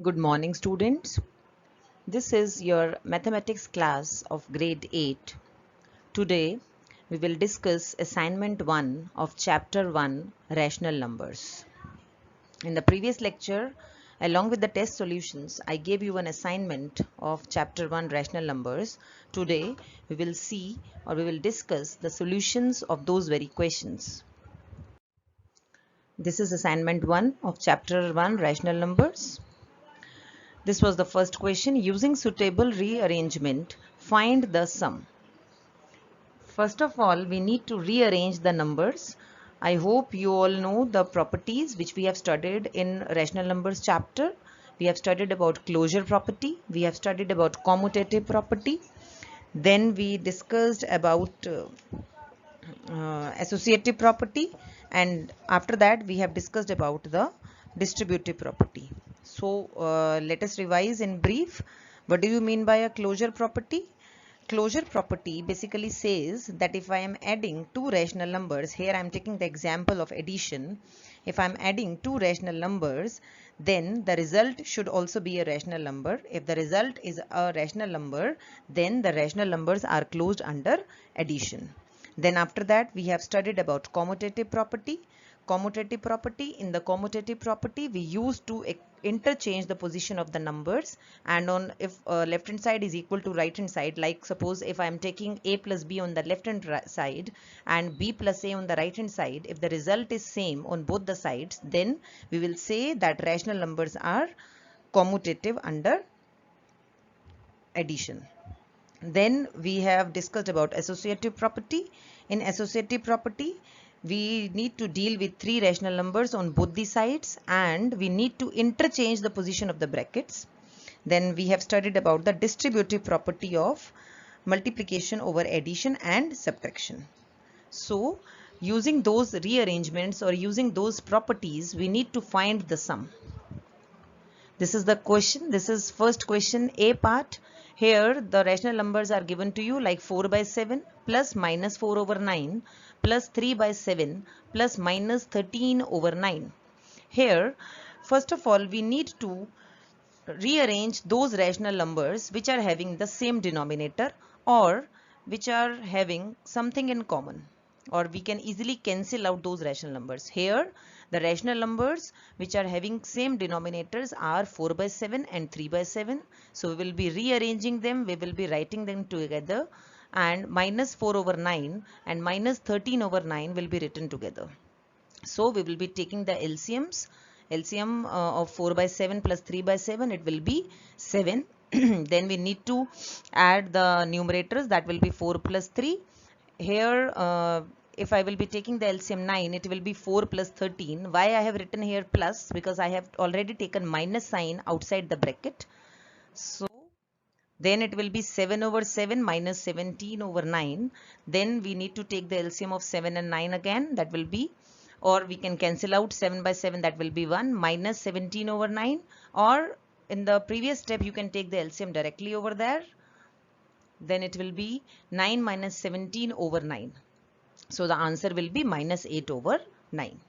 Good morning, students. This is your mathematics class of grade 8. Today, we will discuss assignment 1 of chapter 1 rational numbers. In the previous lecture, along with the test solutions, I gave you an assignment of chapter 1 rational numbers. Today, we will see or we will discuss the solutions of those very questions. This is assignment 1 of chapter 1 rational numbers. This was the first question. Using suitable rearrangement, find the sum. First of all, we need to rearrange the numbers. I hope you all know the properties which we have studied in rational numbers chapter. We have studied about closure property. We have studied about commutative property. Then we discussed about associative property, and after that we have discussed about the distributive property. So let us revise in brief. What do you mean by a closure property? Closure property basically says that if I am adding two rational numbers, here I am taking the example of addition. If I am adding two rational numbers, then the result should also be a rational number. If the result is a rational number, then the rational numbers are closed under addition. Then after that we have studied about commutative property. Commutative property, in the commutative property we use to interchange the position of the numbers, and on if left hand side is equal to right hand side, like suppose if I am taking a plus b on the left hand side and b plus a on the right hand side, if the result is same on both the sides, then we will say that rational numbers are commutative under addition. Then we have discussed about associative property. In associative property, we need to deal with three rational numbers on both the sides, and we need to interchange the position of the brackets. Then we have studied about the distributive property of multiplication over addition and subtraction. So using those rearrangements or using those properties, we need to find the sum. This is the question. This is first question, A part. Here the rational numbers are given to you like 4 by 7 plus minus 4 over 9 plus 3 by 7 plus minus 13 over 9. Here, first of all, we need to rearrange those rational numbers which are having the same denominator or which are having something in common, or we can easily cancel out those rational numbers. Here the rational numbers which are having same denominators are 4 by 7 and 3 by 7. So we will be rearranging them, we will be writing them together, and minus 4 over 9 and minus 13 over 9 will be written together. So we will be taking the LCMs. LCM of 4 by 7 plus 3 by 7, it will be 7. Then we need to add the numerators, that will be 4 plus 3. Here if I will be taking the LCM 9, it will be 4 plus 13. Why I have written here plus? Because I have already taken minus sign outside the bracket. So then it will be 7 over 7 minus 17 over 9. Then we need to take the LCM of 7 and 9 again, that will be, or we can cancel out 7 by 7, that will be 1 minus 17 over 9, or in the previous step you can take the LCM directly over there. Then it will be 9 minus 17 over 9. So the answer will be minus 8 over 9.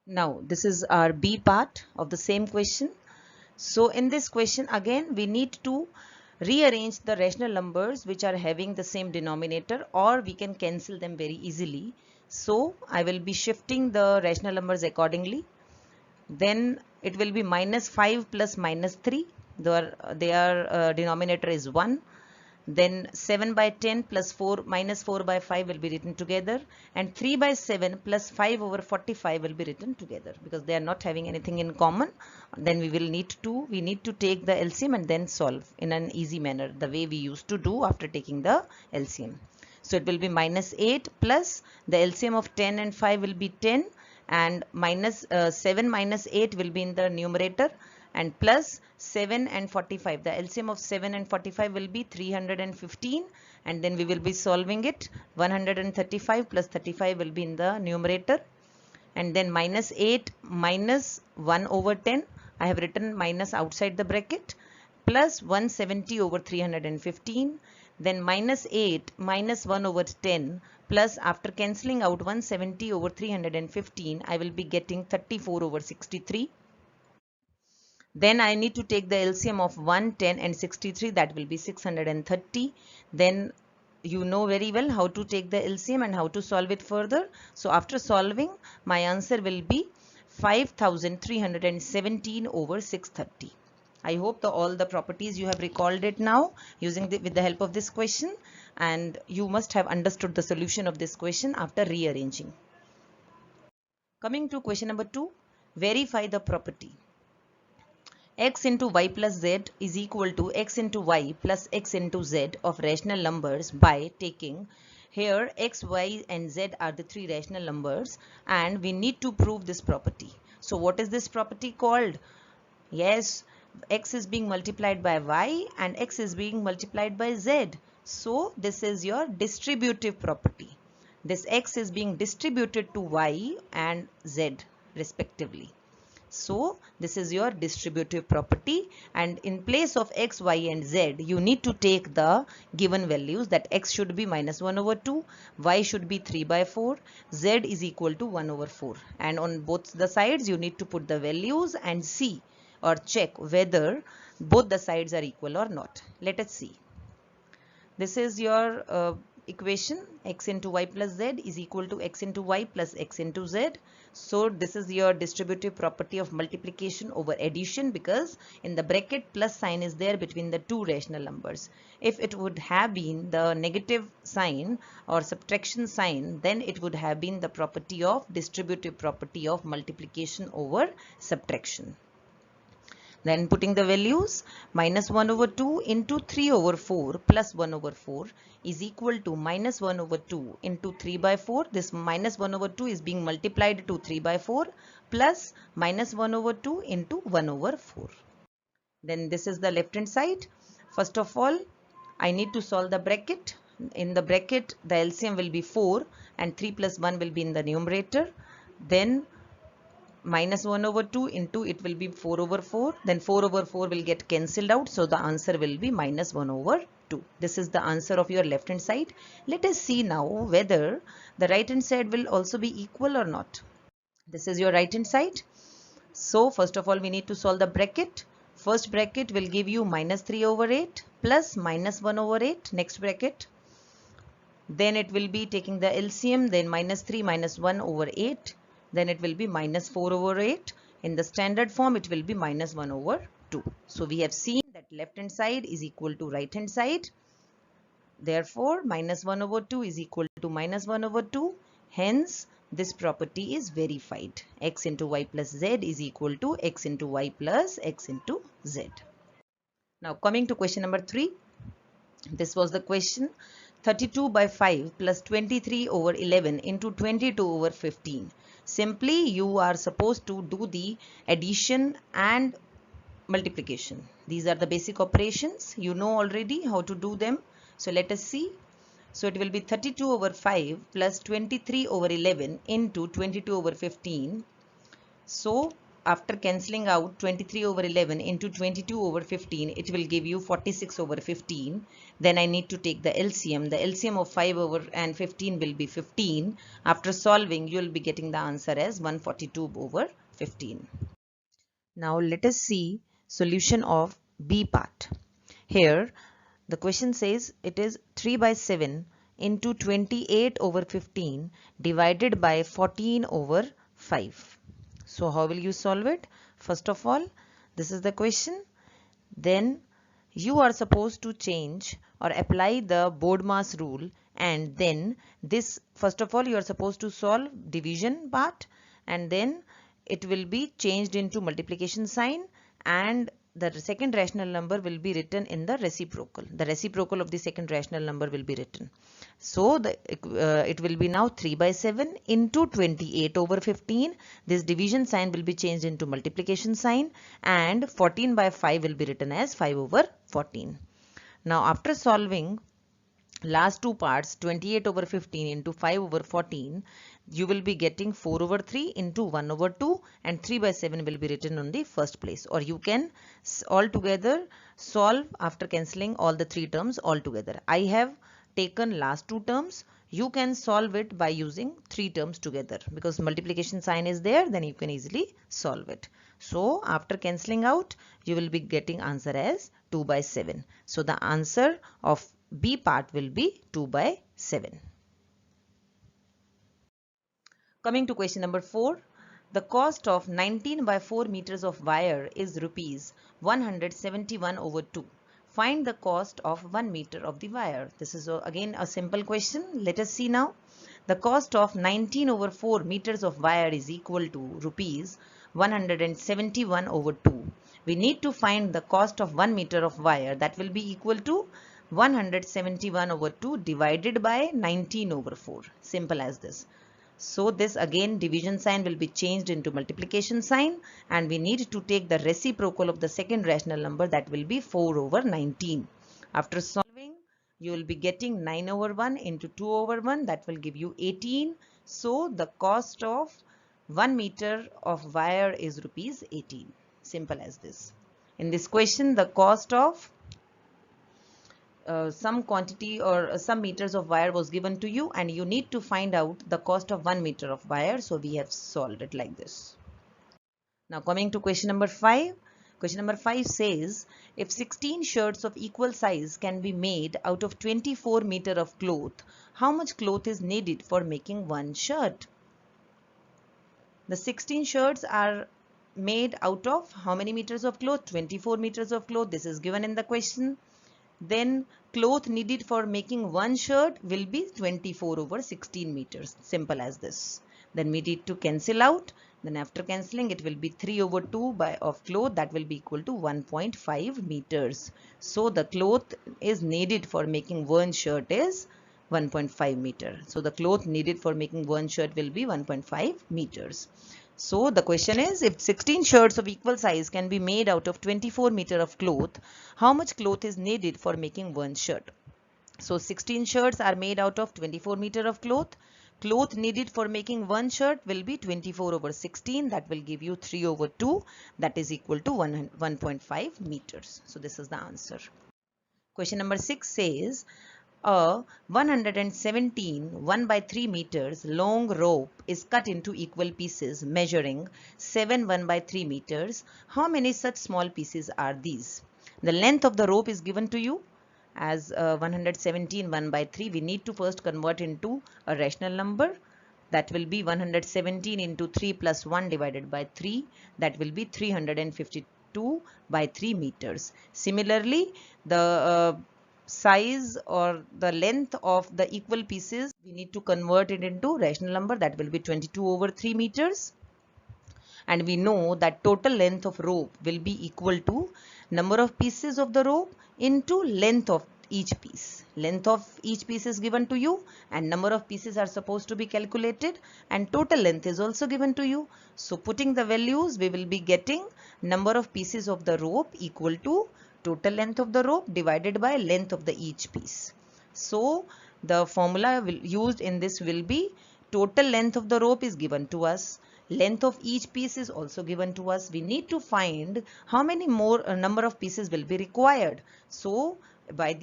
Now this is our B part of the same question. So in this question again we need to rearrange the rational numbers which are having the same denominator, or we can cancel them very easily. So I will be shifting the rational numbers accordingly. Then it will be minus 5 plus minus 3. Their denominator is 1. Then 7 by 10 plus 4 minus 4 by 5 will be written together, and 3 by 7 plus 5 over 45 will be written together because they are not having anything in common. Then we need to take the LCM and then solve in an easy manner, the way we used to do after taking the LCM. So it will be minus 8 plus the LCM of 10 and 5 will be 10, and minus 7 minus 8 will be in the numerator, and plus 7 and 45. The LCM of 7 and 45 will be 315, and then we will be solving it. 135 plus 35 will be in the numerator, and then minus 8 minus 1 over 10. I have written minus outside the bracket, plus 170 over 315. Then minus 8 minus 1 over 10 plus, after cancelling out 170 over 315, I will be getting 34 over 63. Then I need to take the LCM of 1, 10 and 63, that will be 630. Then you know very well how to take the LCM and how to solve it further. So after solving, my answer will be 5317 over 630. I hope all the properties you have recalled it now with the help of this question, and you must have understood the solution of this question after rearranging. Coming to question number 2, verify the property. X into y plus z is equal to x into y plus x into z of rational numbers by taking, here x, y and z are the three rational numbers, and we need to prove this property. So what is this property called? Yes, x is being multiplied by y and x is being multiplied by z. So this is your distributive property. This x is being distributed to y and z respectively. So this is your distributive property, and in place of x, y and z, you need to take the given values, that x should be minus 1 over 2, y should be 3 by 4, z is equal to 1 over 4, and on both the sides you need to put the values and see or check whether both the sides are equal or not. Let us see. This is your equation, x into y plus z is equal to x into y plus x into z. So this is your distributive property of multiplication over addition, because in the bracket plus sign is there between the two rational numbers. If it would have been the negative sign or subtraction sign, then it would have been the property of distributive property of multiplication over subtraction. Then putting the values, minus 1 over 2 into 3 over 4 plus 1 over 4 is equal to minus 1 over 2 into 3 by 4. This minus 1 over 2 is being multiplied to 3 by 4 plus minus 1 over 2 into 1 over 4. Then this is the left hand side. First of all, I need to solve the bracket. In the bracket, the LCM will be 4 and 3 plus 1 will be in the numerator. Then minus 1 over 2 into it will be 4 over 4. Then 4 over 4 will get cancelled out. So the answer will be minus 1 over 2. This is the answer of your left hand side. Let us see now whether the right hand side will also be equal or not. This is your right hand side. So first of all, we need to solve the bracket. First bracket will give you minus 3 over 8 plus minus 1 over 8. Next bracket. Then it will be taking the LCM, then minus 3 minus 1 over 8. Then it will be minus 4 over 8. In the standard form, it will be minus 1 over 2. So we have seen that left hand side is equal to right hand side. Therefore, minus 1 over 2 is equal to minus 1 over 2. Hence, this property is verified. X into y plus z is equal to x into y plus x into z. Now coming to question number 3. This was the question. 32 by 5 plus 23 over 11 into 22 over 15. Simply you are supposed to do the addition and multiplication. These are the basic operations. You know already how to do them. So let us see. So it will be 32 over 5 plus 23 over 11 into 22 over 15. So after cancelling out 23 over 11 into 22 over 15, it will give you 46 over 15. Then I need to take the LCM. The LCM of 5 over and 15 will be 15. After solving, you will be getting the answer as 142 over 15. Now let us see solution of B part. Here the question says it is 3 by 7 into 28 over 15 divided by 14 over 5. So how will you solve it? First of all, this is the question. Then you are supposed to change or apply the BODMAS rule, and then this, first of all, you are supposed to solve division part, and then it will be changed into multiplication sign, and the second rational number will be written in the reciprocal. The reciprocal of the second rational number will be written. So it will be now 3 by 7 into 28 over 15. This division sign will be changed into multiplication sign, and 14 by 5 will be written as 5 over 14. Now after solving last two parts, 28 over 15 into 5 over 14, you will be getting 4 over 3 into 1 over 2, and 3 by 7 will be written on the first place. Or you can all together solve after cancelling all the three terms all together. I have taken last two terms. You can solve it by using three terms together, because multiplication sign is there, then you can easily solve it. So after cancelling out, you will be getting answer as 2 by 7. So the answer of B part will be 2 by 7. Coming to question number 4. The cost of 19 by 4 meters of wire is rupees 171 over 2. Find the cost of 1 meter of the wire. This is again a simple question. Let us see now. The cost of 19 over 4 meters of wire is equal to rupees 171 over 2. We need to find the cost of 1 meter of wire. That will be equal to 171 over 2 divided by 19 over 4. Simple as this. So this again division sign will be changed into multiplication sign, and we need to take the reciprocal of the second rational number, that will be 4 over 19. After solving, you will be getting 9 over 1 into 2 over 1, that will give you 18. So the cost of 1 meter of wire is rupees 18. Simple as this. In this question, the cost of some quantity or some meters of wire was given to you, and you need to find out the cost of 1 meter of wire. So we have solved it like this. Now coming to question number 5. Question number 5 says, if 16 shirts of equal size can be made out of 24 meter of cloth, how much cloth is needed for making one shirt? The 16 shirts are made out of how many meters of cloth? 24 meters of cloth. This is given in the question. Then cloth needed for making one shirt will be 24 over 16 meters. Simple as this. Then we need to cancel out. Then after cancelling, it will be 3 over 2 of cloth, that will be equal to 1.5 meters. So the cloth is needed for making one shirt is 1.5 meter. So the cloth needed for making one shirt will be 1.5 meters. So the question is, if 16 shirts of equal size can be made out of 24 meter of cloth, how much cloth is needed for making one shirt? So 16 shirts are made out of 24 meter of cloth. Cloth needed for making one shirt will be 24 over 16. That will give you 3 over 2. That is equal to 1.5 meters. So this is the answer. Question number 6 says, a 117 1 by 3 meters long rope is cut into equal pieces measuring 7 1 by 3 meters. How many such small pieces are these? The length of the rope is given to you as 117 1 by 3. We need to first convert into a rational number. That will be 117 into 3 plus 1 divided by 3. That will be 352 by 3 meters. Similarly, the size or the length of the equal pieces, we need to convert it into rational number. That will be 22 over 3 meters. And we know that total length of rope will be equal to number of pieces of the rope into length of each piece. Length of each piece is given to you, and number of pieces are supposed to be calculated, and total length is also given to you. So putting the values, we will be getting number of pieces of the rope equal to total length of the rope divided by length of the each piece. So the formula used in this will be total length of the rope is given to us. Length of each piece is also given to us. We need to find how many more number of pieces will be required. So by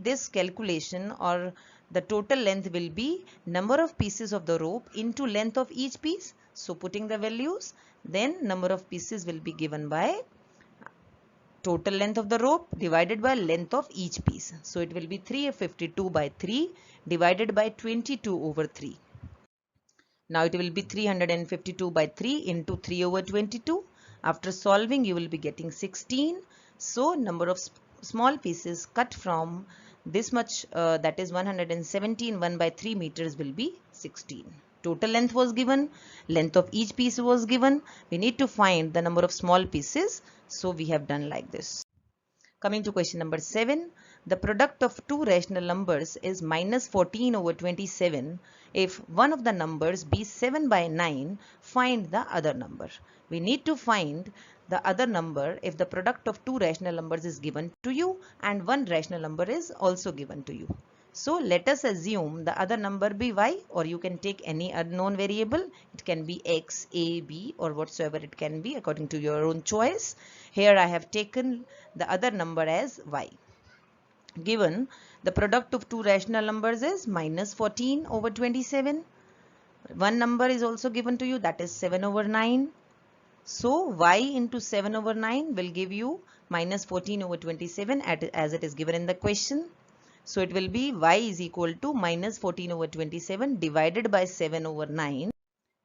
this calculation, or the total length will be number of pieces of the rope into length of each piece. So putting the values, then number of pieces will be given by total length of the rope divided by length of each piece. So it will be 352 by 3 divided by 22 over 3. Now it will be 352 by 3 into 3 over 22. After solving, you will be getting 16. So number of small pieces cut from this much, that is 117 1 by 3 meters, will be 16. Total length was given, length of each piece was given. We need to find the number of small pieces. So we have done like this. Coming to question number 7. The product of two rational numbers is minus 14 over 27. If one of the numbers be 7 by 9, find the other number. We need to find the other number if the product of two rational numbers is given to you and one rational number is also given to you. So let us assume the other number be y, or you can take any unknown variable. It can be x, a, b, or whatsoever it can be according to your own choice. Here I have taken the other number as y. Given the product of two rational numbers is minus 14 over 27. One number is also given to you, that is 7 over 9. So y into 7 over 9 will give you minus 14 over 27 as it is given in the question. So it will be y is equal to minus 14 over 27 divided by 7 over 9.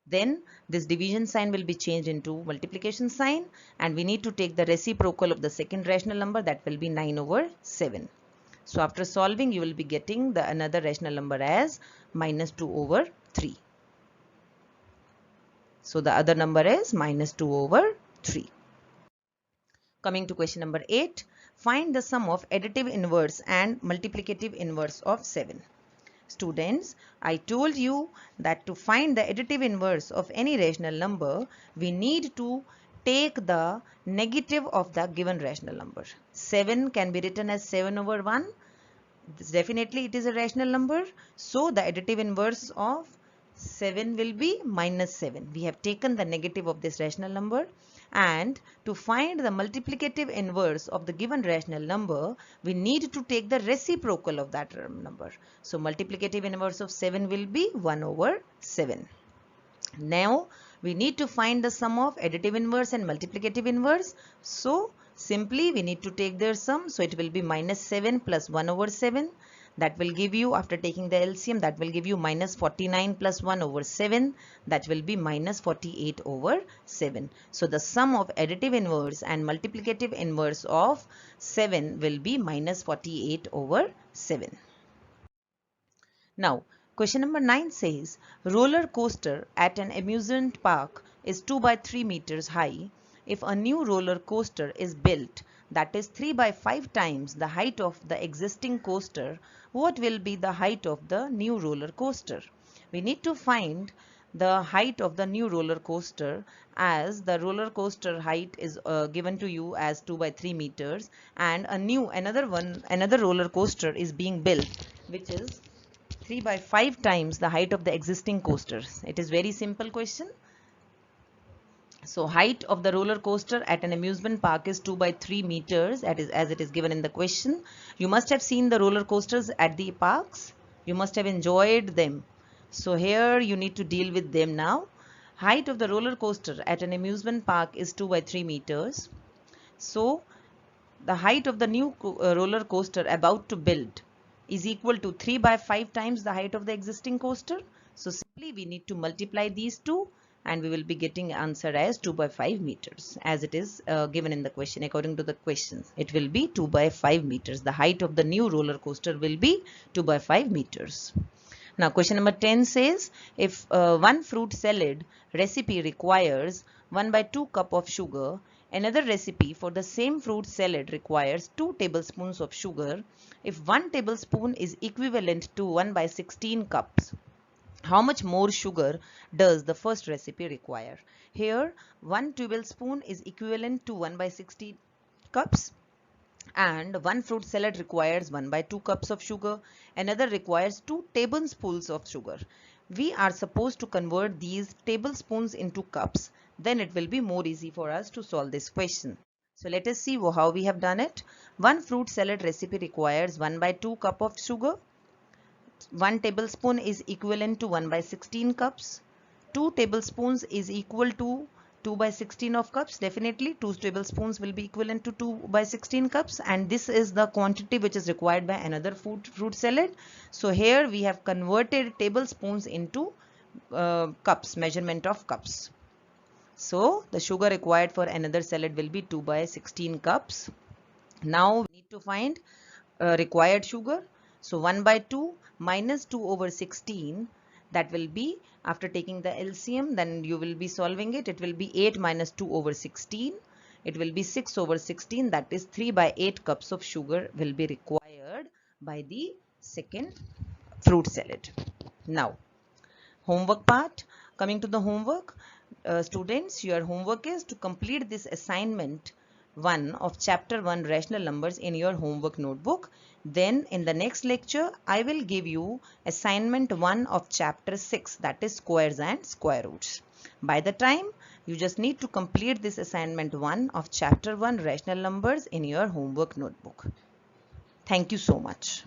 Then this division sign will be changed into multiplication sign, and we need to take the reciprocal of the second rational number, that will be 9 over 7. So after solving, you will be getting the another rational number as minus 2 over 3. So the other number is minus 2 over 3. Coming to question number 8, find the sum of additive inverse and multiplicative inverse of 7. Students, I told you that to find the additive inverse of any rational number, we need to take the negative of the given rational number. 7 can be written as 7 over 1. Definitely it is a rational number. So the additive inverse of 7 will be minus 7. We have taken the negative of this rational number. And to find the multiplicative inverse of the given rational number, we need to take the reciprocal of that number. So multiplicative inverse of 7 will be 1 over 7. Now we need to find the sum of additive inverse and multiplicative inverse. So simply we need to take their sum. So it will be minus 7 plus 1 over 7. That will give you, after taking the LCM, that will give you minus 49 plus 1 over 7. That will be minus 48 over 7. So the sum of additive inverse and multiplicative inverse of 7 will be minus 48 over 7. Now, question number 9 says, roller coaster at an amusement park is 2 by 3 meters high. If a new roller coaster is built that is 3 by 5 times the height of the existing coaster, what will be the height of the new roller coaster? We need to find the height of the new roller coaster, as the roller coaster height is given to you as 2 by 3 meters, and another roller coaster is being built which is 3 by 5 times the height of the existing coasters. It is very simple question. So height of the roller coaster at an amusement park is 2 by 3 meters, that is as it is given in the question. You must have seen the roller coasters at the parks. You must have enjoyed them. So here you need to deal with them now. Height of the roller coaster at an amusement park is 2 by 3 meters. So the height of the new roller coaster about to build is equal to 3 by 5 times the height of the existing coaster. So simply we need to multiply these two, and we will be getting answer as 2 by 5 meters as it is given in the question. According to the question, it will be 2 by 5 meters. The height of the new roller coaster will be 2 by 5 meters. Now question number 10 says, if one fruit salad recipe requires 1 by 2 cup of sugar, another recipe for the same fruit salad requires 2 tablespoons of sugar. If 1 tablespoon is equivalent to 1 by 16 cups, how much more sugar does the first recipe require? Here 1 tablespoon is equivalent to 1 by 16 cups, and one fruit salad requires 1 by 2 cups of sugar. Another requires 2 tablespoons of sugar. We are supposed to convert these tablespoons into cups. Then it will be more easy for us to solve this question. So let us see how we have done it. One fruit salad recipe requires 1 by 2 cup of sugar. 1 tablespoon is equivalent to 1 by 16 cups. 2 tablespoons is equal to 2 by 16 of cups. Definitely 2 tablespoons will be equivalent to 2 by 16 cups, and this is the quantity which is required by another fruit salad. So here we have converted tablespoons into cups, measurement of cups. So the sugar required for another salad will be 2 by 16 cups. Now we need to find required sugar. So 1 by 2 minus 2 over 16, that will be, after taking the LCM, then you will be solving it. It will be 8 minus 2 over 16. It will be 6 over 16, that is 3 by 8 cups of sugar will be required by the second fruit salad. Now homework part. Coming to the homework, students, your homework is to complete this assignment 1 of chapter 1 rational numbers in your homework notebook. Then in the next lecture I will give you assignment 1 of chapter 6, that is squares and square roots. By the time, you just need to complete this assignment 1 of chapter 1 rational numbers in your homework notebook. Thank you so much.